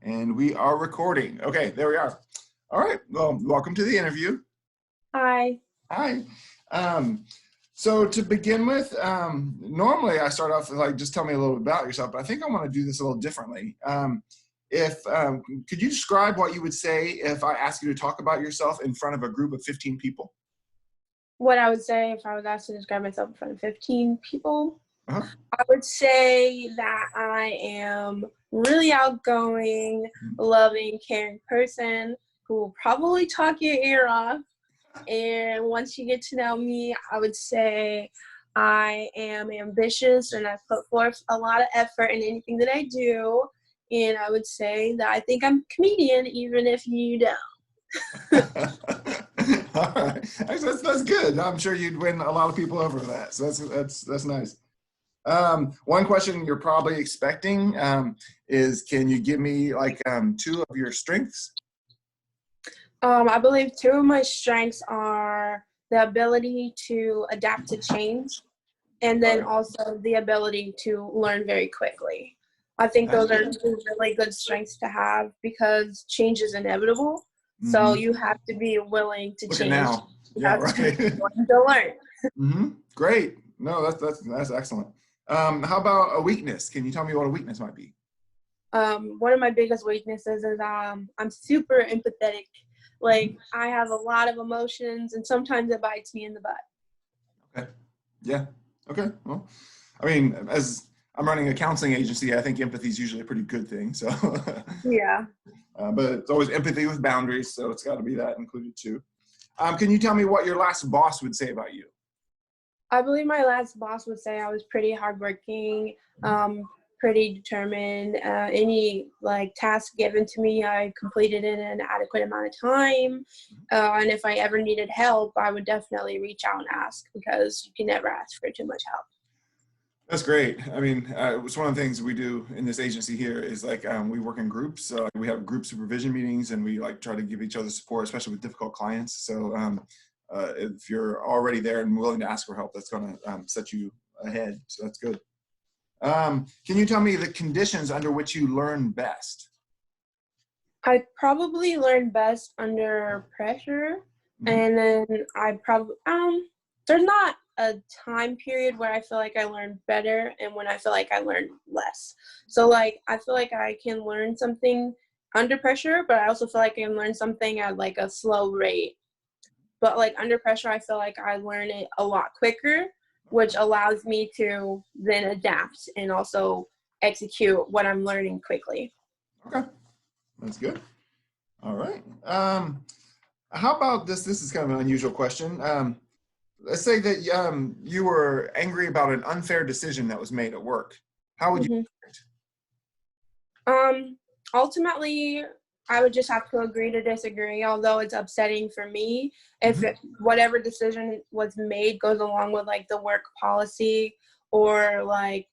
And we are recording. Okay, there we are. All right, well, welcome to the interview. Hi. Hi. So to begin with, normally I start off with like, just tell me a little bit about yourself, but I think I want to do this a little differently. Could you describe what you would say if I asked you to talk about yourself in front of a group of 15 people? What I would say if I was asked to describe myself in front of 15 people, Uh-huh. I would say that I am really outgoing, loving, caring person who will probably talk your ear off. And once you get to know me, I would say I am ambitious and I put forth a lot of effort in anything that I do. And I would say that I think I'm a comedian, even if you don't. All right, that's good. I'm sure you'd win a lot of people over with that. So that's nice. One question you're probably expecting is, can you give me like two of your strengths? I believe two of my strengths are the ability to adapt to change and then also the ability to learn very quickly. I think those are two really good strengths to have because change is inevitable. Mm-hmm. So you have to be willing to change. Now. Yeah, right. To learn. Mm-hmm. Great. No, that's excellent. How about a weakness? Can you tell me what a weakness might be? One of my biggest weaknesses is I'm super empathetic. Like, I have a lot of emotions, and sometimes it bites me in the butt. Okay. Yeah. Okay. Well, I mean, as I'm running a counseling agency, I think empathy is usually a pretty good thing. So. Yeah. But it's always empathy with boundaries, so it's got to be that included too. Can you tell me what your last boss would say about you? I believe my last boss would say I was pretty hardworking, pretty determined. Any like task given to me, I completed in an adequate amount of time. And if I ever needed help, I would definitely reach out and ask because you can never ask for too much help. That's great. I mean, it's one of the things we do in this agency here is like we work in groups. We have group supervision meetings and we like try to give each other support, especially with difficult clients. So if you're already there and willing to ask for help, that's going to set you ahead. So that's good. Can you tell me the conditions under which you learn best? I probably learn best under pressure. Mm-hmm. And then I probably, there's not a time period where I feel like I learn better and when I feel like I learn less. So like, I feel like I can learn something under pressure, but I also feel like I can learn something at like a slow rate. But like under pressure, I feel like I learn it a lot quicker, which allows me to then adapt and also execute what I'm learning quickly. Okay, that's good. All right. How about this? This is kind of an unusual question. Let's say that you were angry about an unfair decision that was made at work. How would you act? Ultimately, I would just have to agree to disagree, although it's upsetting for me. If whatever decision was made goes along with like the work policy or like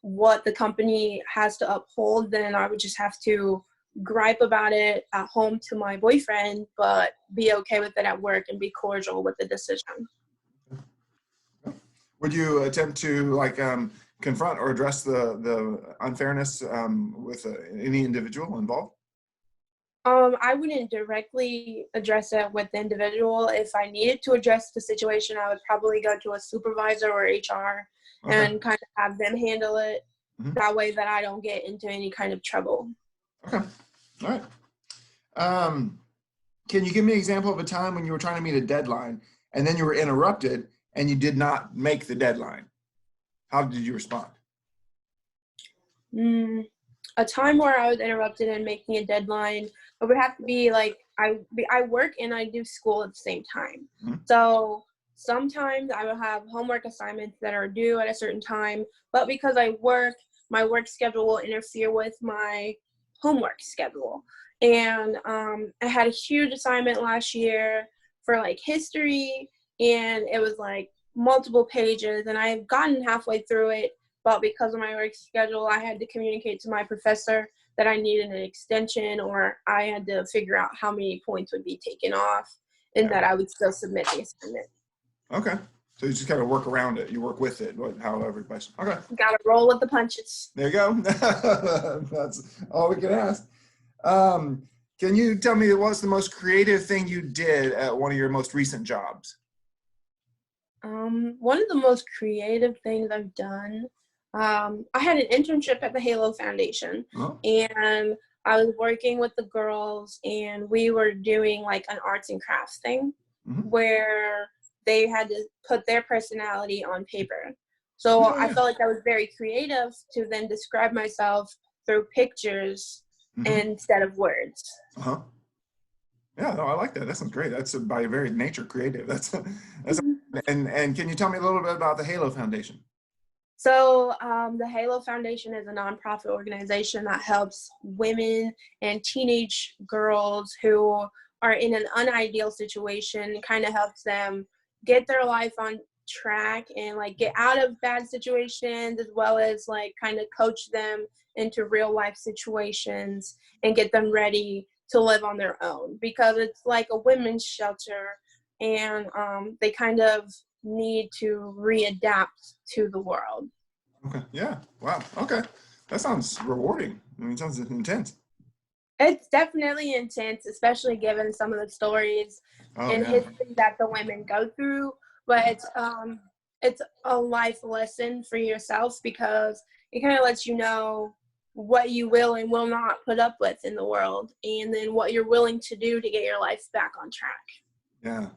what the company has to uphold, then I would just have to gripe about it at home to my boyfriend, but be okay with it at work and be cordial with the decision. Would you attempt to like confront or address the unfairness with any individual involved? I wouldn't directly address it with the individual. If I needed to address the situation, I would probably go to a supervisor or HR and kind of have them handle it. That way that I don't get into any kind of trouble. Okay. All right. Can you give me an example of a time when you were trying to meet a deadline and then you were interrupted and you did not make the deadline? How did you respond? A time where I was interrupted in making a deadline, it would have to be like I work and I do school at the same time. So sometimes I will have homework assignments that are due at a certain time, but because I work, my work schedule will interfere with my homework schedule. And I had a huge assignment last year for like history, and it was like multiple pages, and I've gotten halfway through it, but because of my work schedule, I had to communicate to my professor that I needed an extension, or I had to figure out how many points would be taken off and that I would still submit the assignment. Okay. So you just kind of work around it. You work with it, however. Okay. Got to roll with the punches. There you go. That's all we can ask. Can you tell me what's the most creative thing you did at one of your most recent jobs? One of the most creative things I've done, I had an internship at the Halo Foundation, Oh, and I was working with the girls, and we were doing like an arts and crafts thing hmm. where they had to put their personality on paper. So Yeah, I yeah. felt like that was very creative to then describe myself through pictures Hmm. instead of words. Uh-huh. Yeah, no, I like that. That sounds great. That's by very nature creative. That's and can you tell me a little bit about the Halo Foundation? So, the Halo Foundation is a nonprofit organization that helps women and teenage girls who are in an unideal situation, kind of helps them get their life on track and like get out of bad situations, as well as like kind of coach them into real life situations and get them ready to live on their own, because it's like a women's shelter, and they kind of need to readapt to the world. Okay. Yeah. Wow. Okay. That sounds rewarding. I mean, it sounds intense. It's definitely intense, especially given some of the stories Oh and yeah. history that the women go through. But it's a life lesson for yourself, because it kind of lets you know what you will and will not put up with in the world, and then what you're willing to do to get your life back on track. Yeah.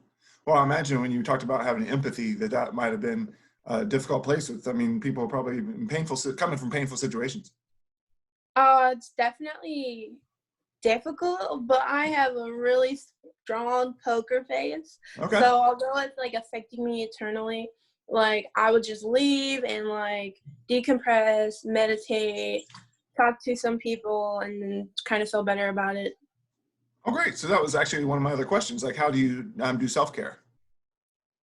Well, I imagine when you talked about having empathy, that might have been a difficult place with. I mean, people probably in coming from painful situations. It's definitely difficult, but I have a really strong poker face. Okay. So although it's like affecting me eternally, like I would just leave and like decompress, meditate, talk to some people, and then kind of feel better about it. Oh, great. So that was actually one of my other questions. Like, how do you do self-care?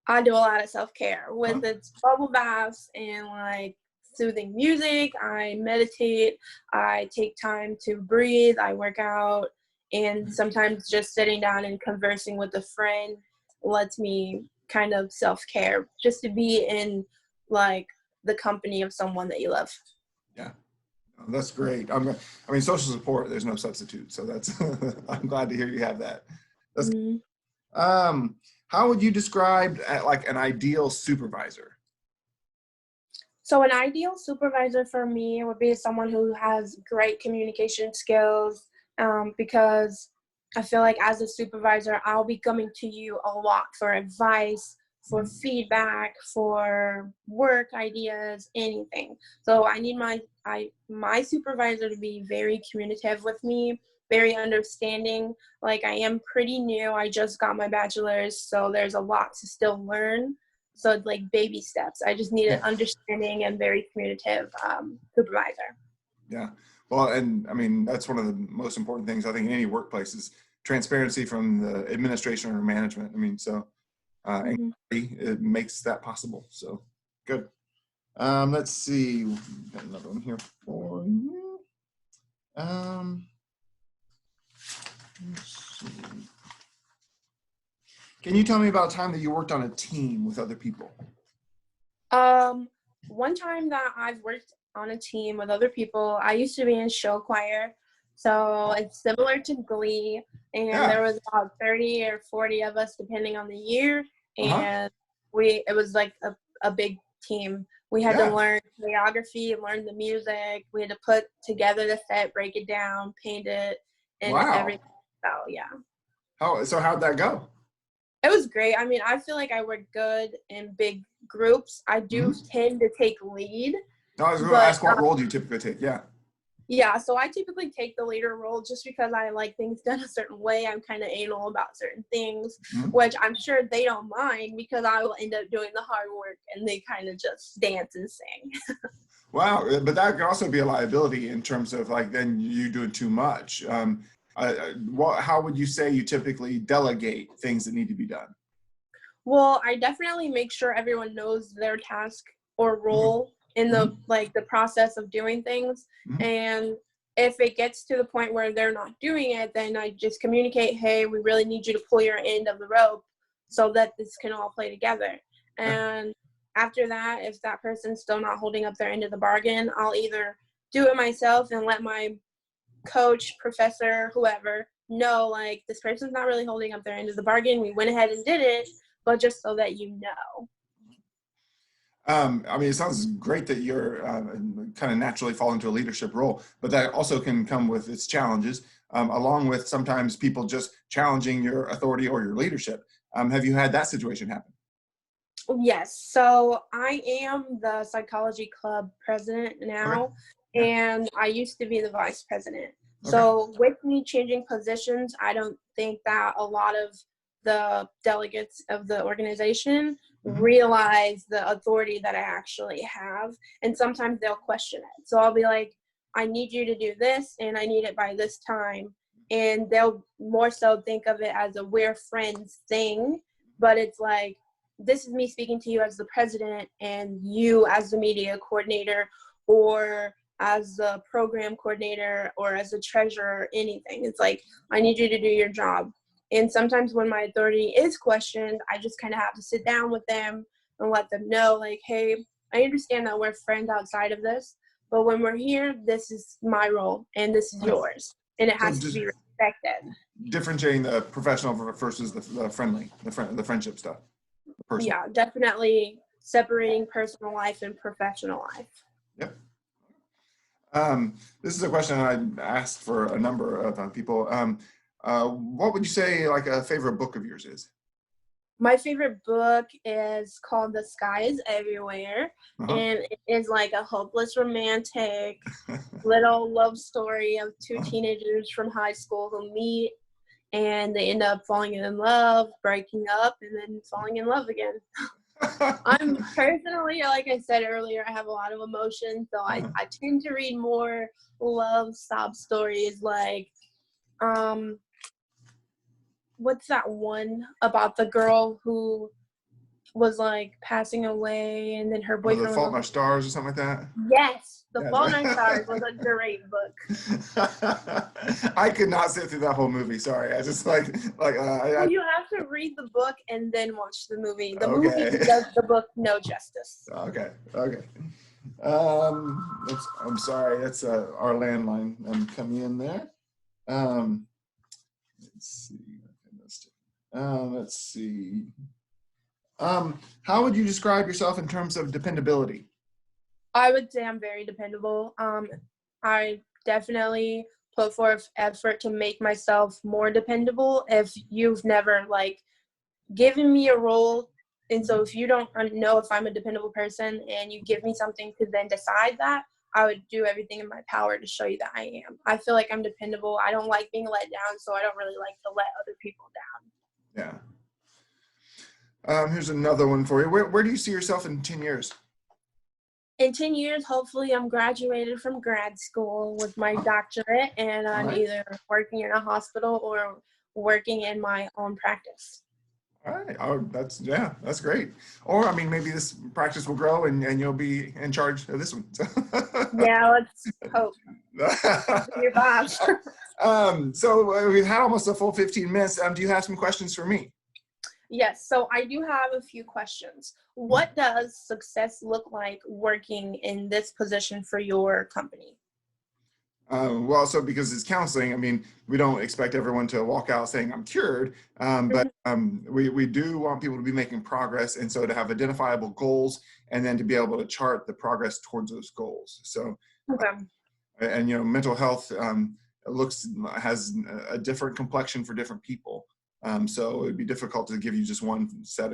I do a lot of self-care Huh? with its bubble baths and like soothing music. I meditate. I take time to breathe. I work out. And sometimes just sitting down and conversing with a friend lets me kind of self-care, just to be in like the company of someone that you love. Yeah. That's great. I mean, social support, there's no substitute. So that's, I'm glad to hear you have that. That's, Mhm. um, how would you describe like an ideal supervisor? So an ideal supervisor for me would be someone who has great communication skills, because I feel like as a supervisor, I'll be coming to you a lot for advice, for Mhm. feedback, for work ideas, anything. So I need my supervisor to be very communicative with me, very understanding. Like I am pretty new. I just got my bachelor's, so there's a lot to still learn. So it's like baby steps. I just need an Yeah. understanding and very communicative supervisor. Yeah. Well, and I mean, that's one of the most important things I think in any workplace is transparency from the administration or management. I mean, so Hmm. it makes that possible. So good. Let's see. Got another one here for you. Um, let's see. Can you tell me about a time that you worked on a team with other people? Um, One time that I've worked on a team with other people, I used to be in show choir. So it's similar to Glee, and Yeah. there was about 30 or 40 of us depending on the year, Uh-huh. and it was like a big team. We had to Yeah. learn choreography, learn the music. We had to put together the set, break it down, paint it, and Wow. everything. So yeah. How'd that go? It was great. I mean, I feel like I work good in big groups. I do Hmm. tend to take lead, No, I was going to but ask what role do you typically take? Yeah. yeah, so I typically take the leader role just because I like things done a certain way. I'm kind of anal about certain things, Mhm. which I'm sure they don't mind, because I will end up doing the hard work and they kind of just dance and sing. Wow, but that could also be a liability in terms of like then you doing too much. How would you say you typically delegate things that need to be done? Well, I definitely make sure everyone knows their task or Okay. role in Hmm. the process of doing things. Hmm. And if it gets to the point where they're not doing it, then I just communicate, hey, we really need you to pull your end of the rope so that this can all play together. Yeah. And after that, if that person's still not holding up their end of the bargain, I'll either do it myself and let my coach, professor, whoever know, like, this person's not really holding up their end of the bargain. We went ahead and did it, but just so that you know. I mean, it sounds great that you're kind of naturally fall into a leadership role, but that also can come with its challenges, along with sometimes people just challenging your authority or your leadership. Have you had that situation happen? Yes. So I am the psychology club president Okay. now, Yeah. and I used to be the vice president. Okay. So with me changing positions, I don't think that a lot of the delegates of the organization realize the authority that I actually have. And sometimes they'll question it. So I'll be like, I need you to do this, and I need it by this time. And they'll more so think of it as a we're friends thing. But it's like, this is me speaking to you as the president and you as the media coordinator or as the program coordinator or as a treasurer or anything. It's like, I need you to do your job. And sometimes when my authority is questioned, I just kind of have to sit down with them and let them know, like, hey, I understand that we're friends outside of this, but when we're here, this is my role and this is yours. And it So has to be respected. differentiating the professional versus the friendly, the friendship stuff. Yeah, definitely separating personal life and professional life. Yep. This is a question I asked for a number of people. What would you say like a favorite book of yours is? My favorite book is called The Sky is Everywhere, and it is like a hopeless romantic little love story of two teenagers from high school who meet and they end up falling in love, breaking up, and then falling in love again. I'm personally, like I said earlier, I have a lot of emotion, so I tend to read more love sob stories like, what's that one about the girl who was like passing away and then her boyfriend The Fault in Our Stars or something like that? Yes, The Fault in Our Stars was a great book. I could not sit through that whole movie. Sorry, I just like. Well, you have to read the book and then watch the movie. The Okay. movie does the book no justice. Okay. I'm sorry. That's our landline. I'm coming in there. Let's see. Let's see. How would you describe yourself in terms of dependability? I would say I'm very dependable. I definitely put forth effort to make myself more dependable. If you've never like given me a role, and so if you don't know if I'm a dependable person and you give me something to then decide that, I would do everything in my power to show you that I am. I feel like I'm dependable. I don't like being let down, so I don't really like to let other people down. Yeah. Here's another one for you. Where do you see yourself in 10 years? In 10 years, hopefully I'm graduated from grad school with my doctorate and I'm either working in a hospital or working in my own practice. All right. Oh, that's great. Or, I mean, maybe this practice will grow and you'll be in charge of this one. Yeah, let's hope. Your boss. So we've had almost a full 15 minutes. Do you have some questions for me? Yes, so I do have a few questions. What does success look like working in this position for your company? Well, so because it's counseling, I mean, we don't expect everyone to walk out saying I'm cured, but we do want people to be making progress, and so to have identifiable goals and then to be able to chart the progress towards those goals. So, and mental health has a different complexion for different people. So it would be difficult to give you just one set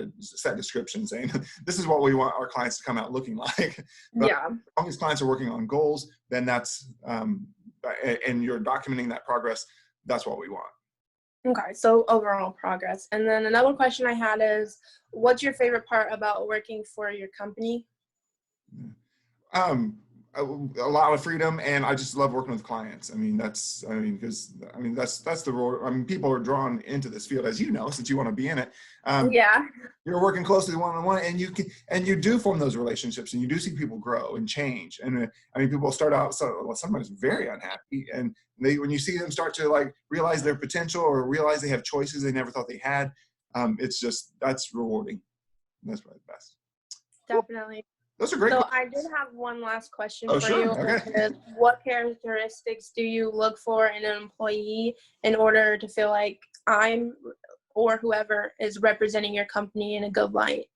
description saying this is what we want our clients to come out looking like. But as long as clients are working on goals, then that's and you're documenting that progress, that's what we want. Okay, so overall progress. And then another question I had is, what's your favorite part about working for your company? A lot of freedom, and I just love working with clients. Because that's the role. I mean, people are drawn into this field, as you know, since you want to be in it. You're working closely one-on-one, and you do form those relationships, and you do see people grow and change. And people start out sometimes very unhappy, and when you see them start to like realize their potential or realize they have choices they never thought they had, that's rewarding. That's probably the best. Definitely. Those are great. So I did have one last question Oh, for sure. you. Okay. What characteristics do you look for in an employee in order to feel like I'm or whoever is representing your company in a good light?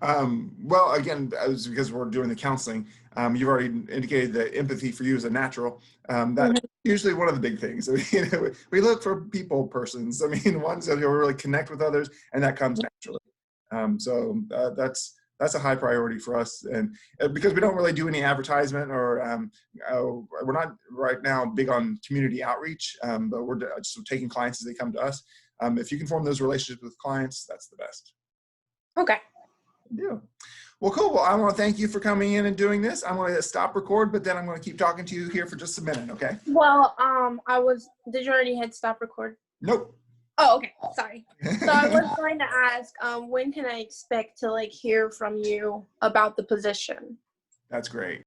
Well, again, as because we're doing the counseling, you've already indicated that empathy for you is a natural. That's usually one of the big things. I mean, we look for people persons. I mean, ones that will really connect with others, and that comes naturally. That's a high priority for us, and because we don't really do any advertisement or we're not right now big on community outreach, but we're just taking clients as they come to us. If you can form those relationships with clients, that's the best. Okay. Yeah. Well, cool. Well, I want to thank you for coming in and doing this. I'm going to stop record, but then I'm going to keep talking to you here for just a minute. Okay. Well, did you already hit stop record? Nope. Oh, okay. Sorry. So I was going to ask, when can I expect to hear from you about the position? That's great.